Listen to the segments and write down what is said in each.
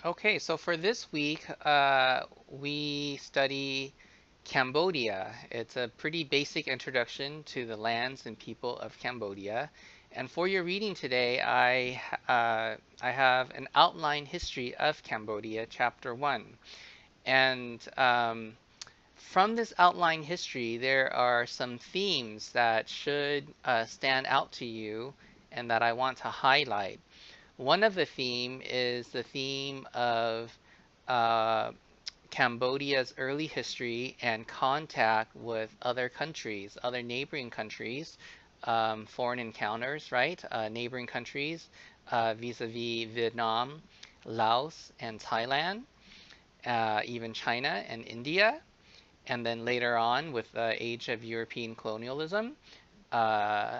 Okay, so for this week, we study Cambodia. It's a pretty basic introduction to the lands and people of Cambodia. And for your reading today, I have an outline history of Cambodia, Chapter 1. And from this outline history, there are some themes that should stand out to you and that I want to highlight. One of the theme is the theme of uh, Cambodia's early history and contact with other countries, other neighboring countries, foreign encounters, right? Neighboring countries vis-a-vis Vietnam, Laos, and Thailand, even China and India. And then later on, with the age of European colonialism, uh,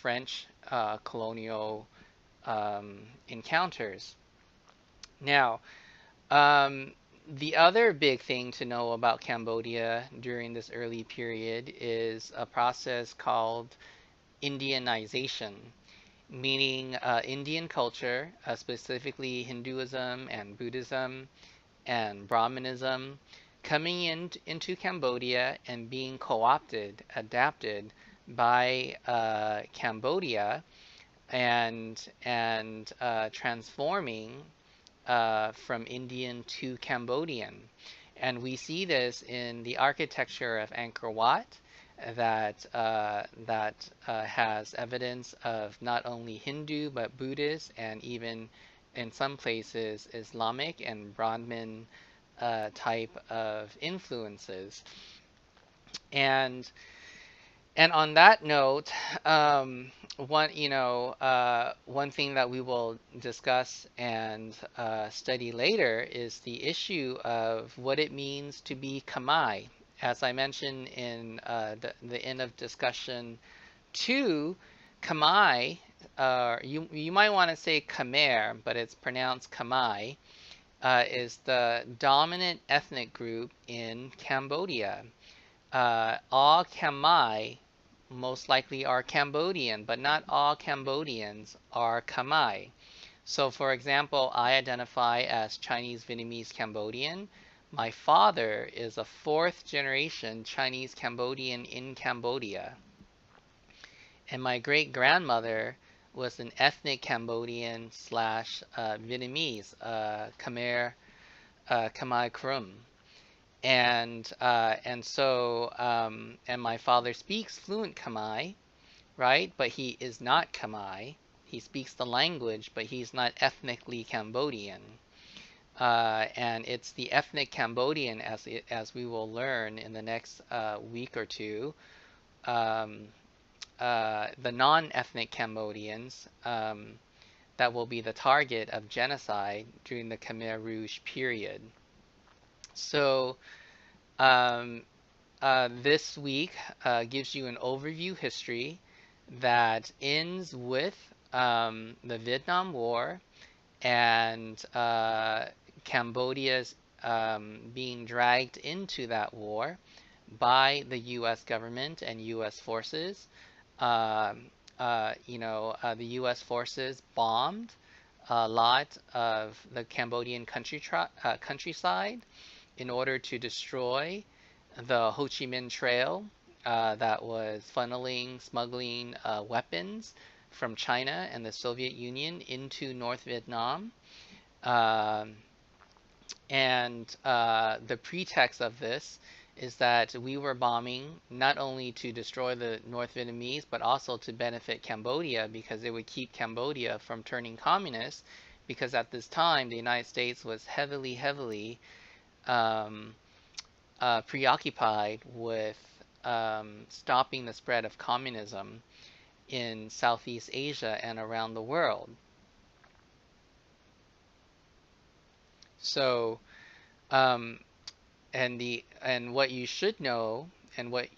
French colonial encounters. Now, the other big thing to know about Cambodia during this early period is a process called Indianization, meaning Indian culture, specifically Hinduism and Buddhism and Brahmanism, coming into Cambodia and being co-opted, adapted by Cambodia and transforming from Indian to Cambodian. And we see this in the architecture of Angkor Wat that has evidence of not only Hindu but Buddhist and even in some places Islamic and Brahmin type of influences. And and on that note, one thing that we will discuss and study later is the issue of what it means to be Khmer. As I mentioned in the end of discussion two, Khmer, you might want to say Khmer, but it's pronounced Khmer, is the dominant ethnic group in Cambodia. All Khmer most likely are Cambodian, but not all Cambodians are Khmer. So, for example, I identify as Chinese Vietnamese Cambodian. My father is a fourth generation Chinese Cambodian in Cambodia. And my great grandmother was an ethnic Cambodian slash Vietnamese, Khmer Krum. And my father speaks fluent Khmer, right? But he is not Khmer. He speaks the language, but he's not ethnically Cambodian. And it's the ethnic Cambodian, as we will learn in the next week or two, um, the non-ethnic Cambodians that will be the target of genocide during the Khmer Rouge period. So um, this week gives you an overview history that ends with the Vietnam War and Cambodia's being dragged into that war by the U.S. government and U.S. forces. The U.S. forces bombed a lot of the Cambodian countryside in order to destroy the Ho Chi Minh Trail that was funneling, smuggling weapons from China and the Soviet Union into North Vietnam. Um, and the pretext of this is that we were bombing not only to destroy the North Vietnamese, but also to benefit Cambodia because it would keep Cambodia from turning communist. Because at this time, the United States was heavily um, preoccupied with stopping the spread of communism in Southeast Asia and around the world. So, um, and what you should know and what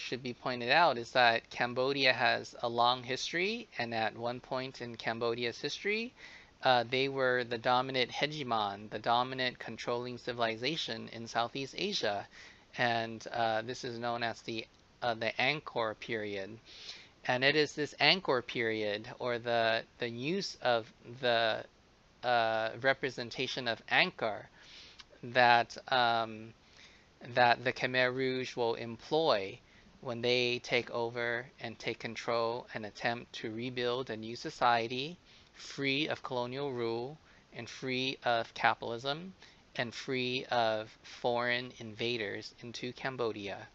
should be pointed out is that Cambodia has a long history, and at one point in Cambodia's history, they were the dominant hegemon, the dominant controlling civilization in Southeast Asia, and this is known as the Angkor period. And it is this Angkor period, or the use of the representation of Angkor that that the Khmer Rouge will employ when they take over and take control and attempt to rebuild a new society free of colonial rule and free of capitalism and free of foreign invaders into Cambodia.